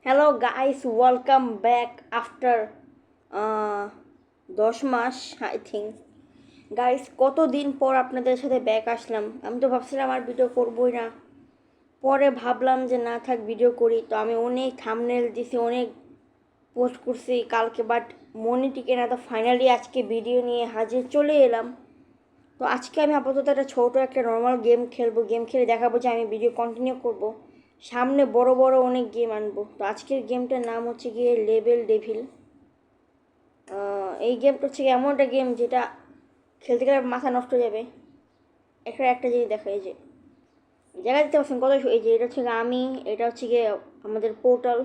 Hello guys, welcome back after 10 মাস I think. Guys, কতদিন পর আপনাদের সাথে ব্যাক আসলাম। আমি তো ভাবছিলাম আর ভিডিও করবোই না, পরে ভাবলাম যে না থাক, ভিডিও করি। তো আমি অনেক থাম্বনেল দিছি, অনেক পোস্ট করছি কালকে, বাট মনে টিকে না। তো ফাইনালি আজকে ভিডিও নিয়ে হাজির চলে এলাম। তো আজকে আমি আপাতত একটা ছোটো একটা নর্মাল গেম খেলবো, গেম খেলে দেখাবো যে আমি ভিডিও কন্টিনিউ করব। সামনে বড় বড় অনেক গেম আনবো। তো আজকের গেমটার নাম হচ্ছে গিয়ে লেভেল ডেভিল। এই গেমটা হচ্ছে এমন একটা গেম যেটা খেলতে গেলে মাথা নষ্ট হয়ে যাবে। একটা জিনিস দেখা, এই যে জায়গা দিতে পারছেন কত, এই যে এটা হচ্ছে গিয়ে আমি, এটা হচ্ছে গিয়ে আমাদের পোর্টাল।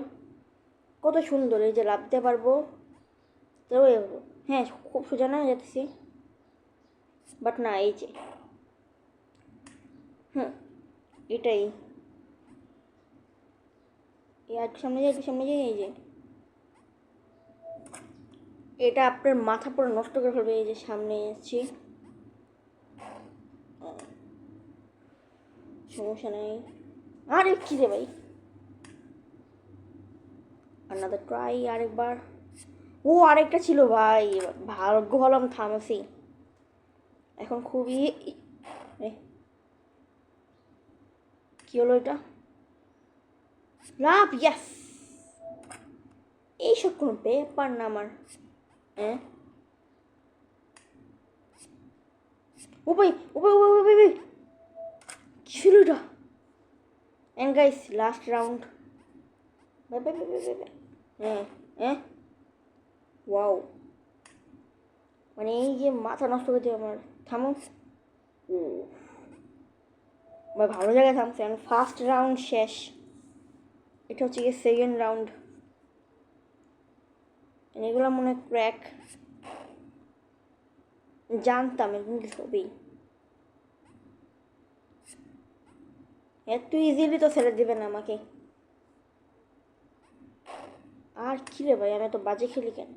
কত সুন্দর, এই যে লাভ দিতে পারবো। তো হ্যাঁ, খুব সোজা না যাচ্ছি, বাট না, এই যে হুম, এটাই। এই একটু সামনে যাই, একটু সামনে যাই, এই যে এটা আপনার মাথা পুরো নষ্ট করে ফেলবে। এই যে সামনে এসেছি, সমস্যা নেই। আরে কী রে ভাই, আনাদার ট্রাই, আরেকবার। ও আরেকটা ছিল ভাই, ভাগ্য ভালো আমি থামেছি। এখন খুবই এ, কি হলো এটা? লাভ, ইয়াস। এইসব কোনো ব্যাপার না আমার। হ্যাঁ, ও ভাই, ও ভাই, ও ভাই, ও ভাই, ভাই, কি ছিল এটা? And guys, last round. ভাই ভাই ভাই ভাই ভাই ভাই। হ্যাঁ, হ্যাঁ, ওয়াও। মানে এই যে মাথা নষ্ট করে দেবে আমার। থামো। ও ভাই, ভালো জায়গায় থামছে। আমি ফার্স্ট রাউন্ড শেষ। এটা হচ্ছে গিয়ে সেকেন্ড রাউন্ড। এগুলো মনে হয় ক্র্যাক। জানতাম এরকম কিছু হবেই। এত ইজিলি তো ছেড়ে দিবে না আমাকে। আর কি রে ভাই, আমি তো বাজে খেলি কেন?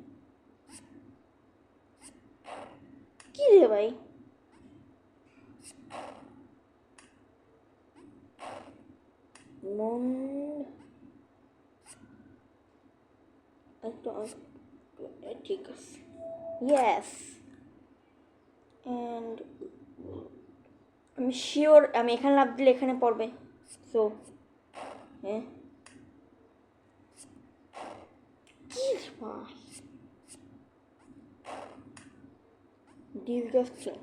কি রে ভাই, মন একটু ঠিক আছে। ইয়েস, অ্যান্ড আমি শিওর আমি এখানে লাভ দিলে এখানে পড়বে। সো হ্যাঁ, কি রে ভাই, disgusting.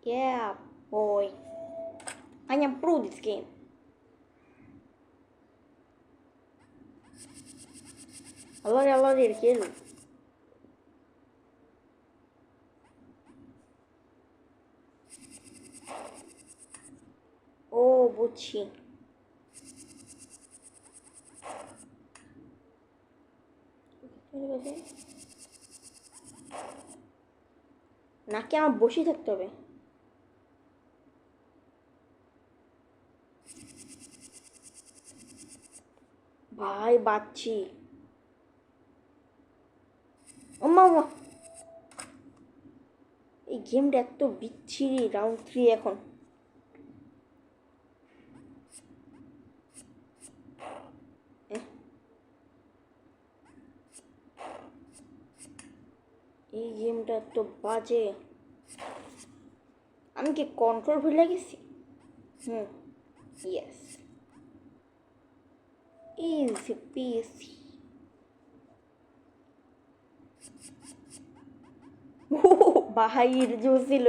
Yeah, boy. I am pro this game. আল্লাহরে আল্লাহরে খেল। ও, বুঝছি। নাকি আমার বসেই থাকতে হবে? ভাই বাচ্চি। ওমা ওমা, এই গেমটা এত বিচ্ছিরি। রাউন্ড 3 এখন। এহ, এই গেমটা এত বাজে। আমি কি কন্ট্রোল ভুলে গেছি? হুম, ইয়েস, ইজি পিসি। ও ভাইয়ের জোর ছিল।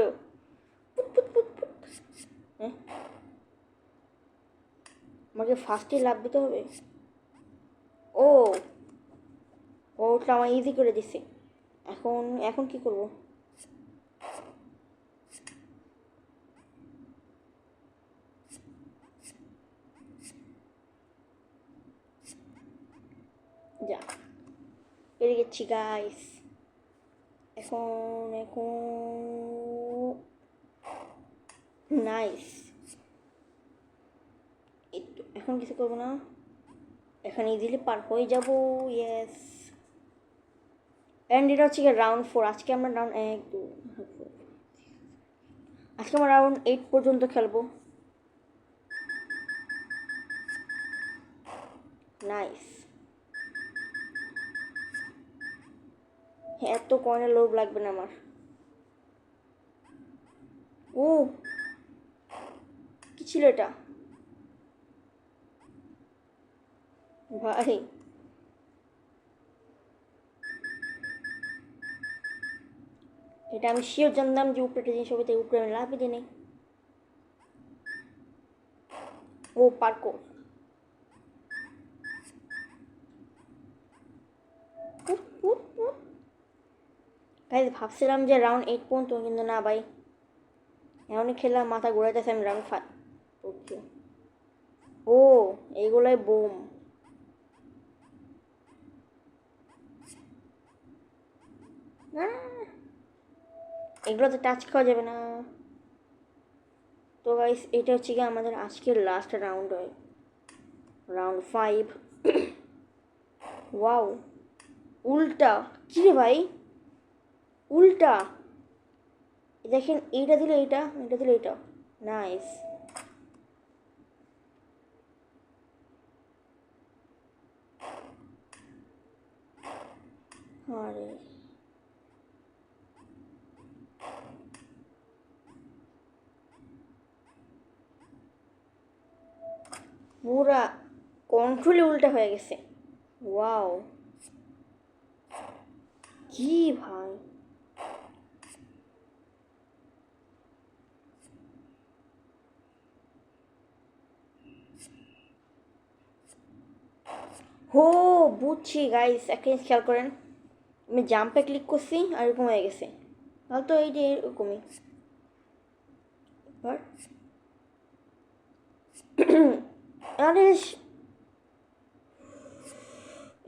হ্যাঁ, আমাকে ফার্স্টে লাভ দিতে হবে। ও, ওটা আমার ইজি করে দিছে। এখন এখন কি করব? যা, পেরে গেছি গাইস। এখন এখন নাইস। এই তো, এখন কিছু করবো না। এখন ইজিলি পার হয়ে যাব। ইয়েস, অ্যান্ড এটা হচ্ছে রাউন্ড 4। আজকে আমরা রাউন্ড 1 2, আজকে আমরা রাউন্ড 8 পর্যন্ত খেলবো। নাইস। এত কয়েনের লোভ লাগবে না আমার। ও কি ছিল এটা ভাই? এটা আমি শিওর জানতাম যে উপরে একটা জিনিস হবে, তাই উপরে আমি লাভই দিই নাই। ও পার্কো গাইজ, ভাবছিলাম যে রাউন্ড 8 পর্যন্ত, কিন্তু না ভাই, এমনই খেললাম মাথা ঘুরাইতেছে, আমি রাউন্ড 5 ওকে। ও এইগুলাই বোম। না এগুলোতে টাচ খাওয়া যাবে না। তো গাইস এটা হচ্ছে কি আমাদের আজকের লাস্ট রাউন্ড হয়, রাউন্ড 5। ওয়াও উল্টা, কি রে ভাই উল্টা, দেখেন এইটা দিলে এইটা, এটা দিলে এইটা, নাইস। আরে পুরা কন্ট্রোলে উল্টা হয়ে গেছে। ওয়াও কি ভাই, হো বুঝছি গাইস, একটা জিনিস খেয়াল করেন, আমি জাম্পে ক্লিক করছি আর এরকম হয়ে গেছে, তাহলে তো এই যে এরকমই। এবার আরে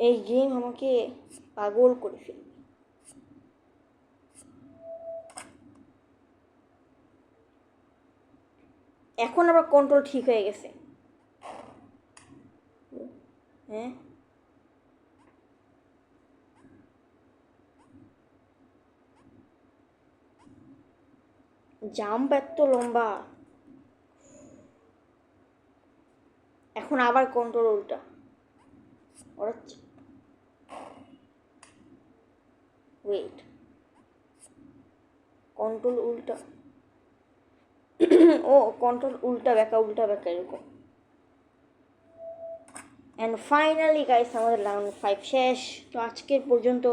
এই গেম আমাকে পাগল করে ফেলবে। এখন আবার কন্ট্রোল ঠিক হয়ে গেছে। হ্যাঁ জাম্প এত লম্বা, এখন আবার কন্ট্রোল উল্টা। ওরা ওয়েট, কন্ট্রোল উল্টা ও কন্ট্রোল উল্টা ব্যাকা এরকম। অ্যান্ড ফাইনালি গাইস আমাদের রাউন্ড 5 শেষ। তো আজকের পর্যন্ত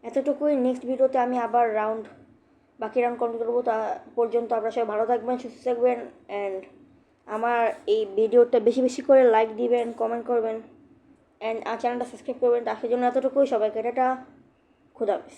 এতটুকুই। নেক্সট ভিডিওতে আমি আবার বাকি রাউন্ড কমপ্লিট করবো। তা পর্যন্ত আপনারা সবাই ভালো থাকবেন, সুস্থ থাকবেন, অ্যান্ড আমার এই ভিডিওটা বেশি বেশি করে লাইক দিবেন, কমেন্ট করবেন, অ্যান্ড চ্যানেলটা সাবস্ক্রাইব করবেন। তার জন্য এতটুকুই, সবাইকে টাটা, খুদা হাফেজ।